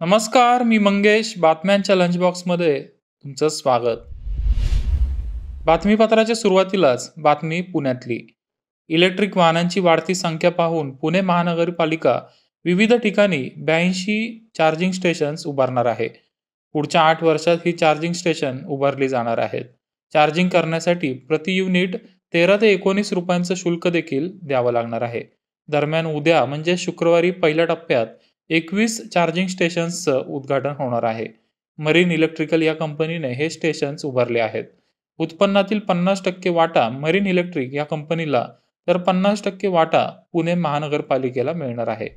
नमस्कार, मी मंगेश. बातम्यांच्या लंच बॉक्समध्ये तुमचं स्वागत. बातमीपत्राच्या सुरुवातीलाच बातमी पुण्यातली. इलेक्ट्रिक वाहनांची वाढती संख्या पाहून पुणे महानगरपालिका विविध ठिकाणी 82 चार्जिंग स्टेशन्स उभारणार आहे. पुढच्या 8 वर्षात ही चार्जिंग स्टेशन उभारली जाणार आहेत. चार्जिंग करण्यासाठी प्रति युनिट 13 ते 19 रुपयांचं शुल्क देखील द्यावं लागणार आहे. दरम्यान उद्या म्हणजे शुक्रवारी पहिल्या टप्प्यात 21 चार्जिंग स्टेशन्सचं उद्घाटन होणार आहे. मरीन इलेक्ट्रिकल या कंपनीने हे स्टेशन्स उभारले आहेत. उत्पन्नातील 50% वाटा मरीन इलेक्ट्रिक या कंपनीला तर 50% वाटा पुणे महानगरपालिकेला मिळणार आहे.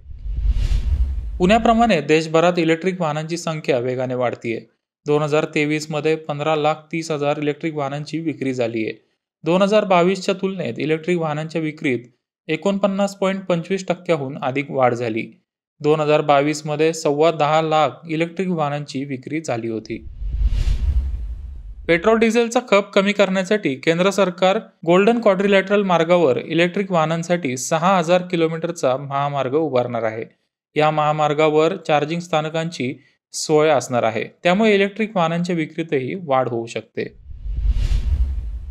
पुण्याप्रमाणे देशभरात इलेक्ट्रिक वाहनांची संख्या वेगाने वाढतीये. 2023 मध्ये 15,30,000 इलेक्ट्रिक वाहनांची विक्री झाली आहे. 2022च्या तुलनेत इलेक्ट्रिक वाहनांच्या विक्रीत 49.25% अधिक वाढ झाली. 2022 मध्ये 10,15,00,000 इलेक्ट्रिक वाहनांची विक्री झाली होती. पेट्रोल डिझेलचा खप कमी करण्यासाठी केंद्र सरकार गोल्डन क्वाड्रिलॅटरल मार्गावर इलेक्ट्रिक वाहनांसाठी 6,000 किलोमीटरचा महामार्ग उभारणार आहे. या महामार्गावर चार्जिंग स्थानकांची सोय असणार आहे. त्यामुळे इलेक्ट्रिक वाहनांच्या विक्रीतही वाढ होऊ शकते.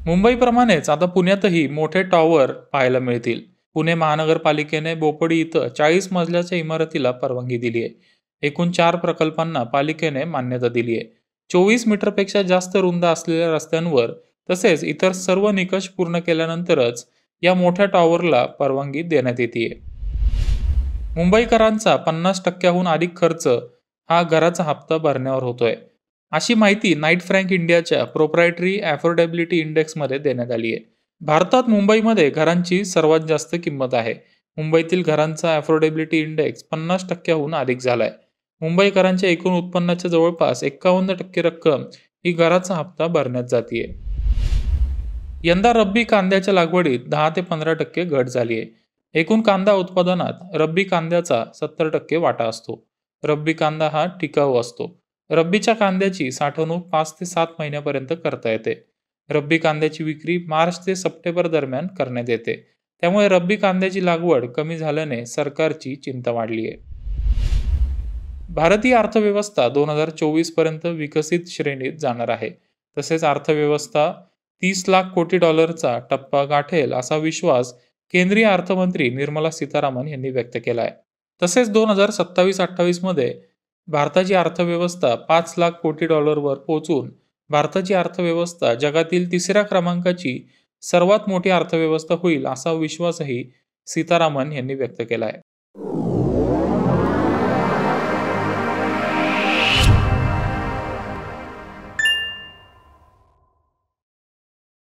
मुंबईप्रमाणेच आता पुण्यातही मोठे टॉवर पाहायला मिळतील. पुणे महानगरपालिकेने बोपडी इथं 40 मजल्याच्या इमारतीला परवानगी दिली आहे. एकूण 4 प्रकल्पांना पालिकेने मान्यता दिली आहे. 24 मीटरपेक्षा जास्त रुंद असलेल्या रस्त्यांवर तसेच इतर सर्व निकष पूर्ण केल्यानंतरच या मोठ्या टॉवरला परवानगी देण्यात येते. मुंबईकरांचा 50%हून अधिक खर्च हा घराचा हप्ता भरण्यावर होतोय, अशी माहिती नाईट फ्रँक इंडियाच्या प्रोप्रायटरी अफोर्डेबिलिटी इंडेक्समध्ये देण्यात आली आहे. भारतात मुंबईमध्ये घरांची सर्वात जास्त किंमत आहे. मुंबईतील घरांचा अफोर्डेबिलिटी इंडेक्स 50%हून अधिक झालाय. मुंबईकरांच्या एकूण उत्पन्नाच्या जवळपास 51% रक्कम ही घराचा हप्ता भरण्यात जातीये. यंदा रब्बी कांद्याच्या लागवडीत 10 ते 15% घट झाली आहे. एकूण कांदा उत्पादनात रब्बी कांद्याचा 70% वाटा असतो. रब्बी कांदा हा टिकाऊ असतो. रब्बीच्या कांद्याची साठवणूक 5 ते 7 महिन्यापर्यंत करता येते. रब्बी कांद्याची विक्री मार्च ते सप्टेंबर दरम्यान करण्यात येते. त्यामुळे रब्बी कांद्याची लागवड कमी झाल्याने सरकारची चिंता वाढली आहे. भारतीय अर्थव्यवस्था 2024 पर्यंत विकसित श्रेणीत जाणार आहे. तसेच अर्थव्यवस्था $30,00,000 कोटी टप्पा गाठेल असा विश्वास केंद्रीय अर्थमंत्री निर्मला सीतारामन यांनी व्यक्त केला आहे. तसेच 2027-28 मध्ये भारताची अर्थव्यवस्था $5,00,000 कोटी वर पोहोचून भारताची अर्थव्यवस्था जगातील 3ऱ्या क्रमांकाची सर्वात मोठी अर्थव्यवस्था होईल असा विश्वासही सीतारामन यांनी व्यक्त केला आहे.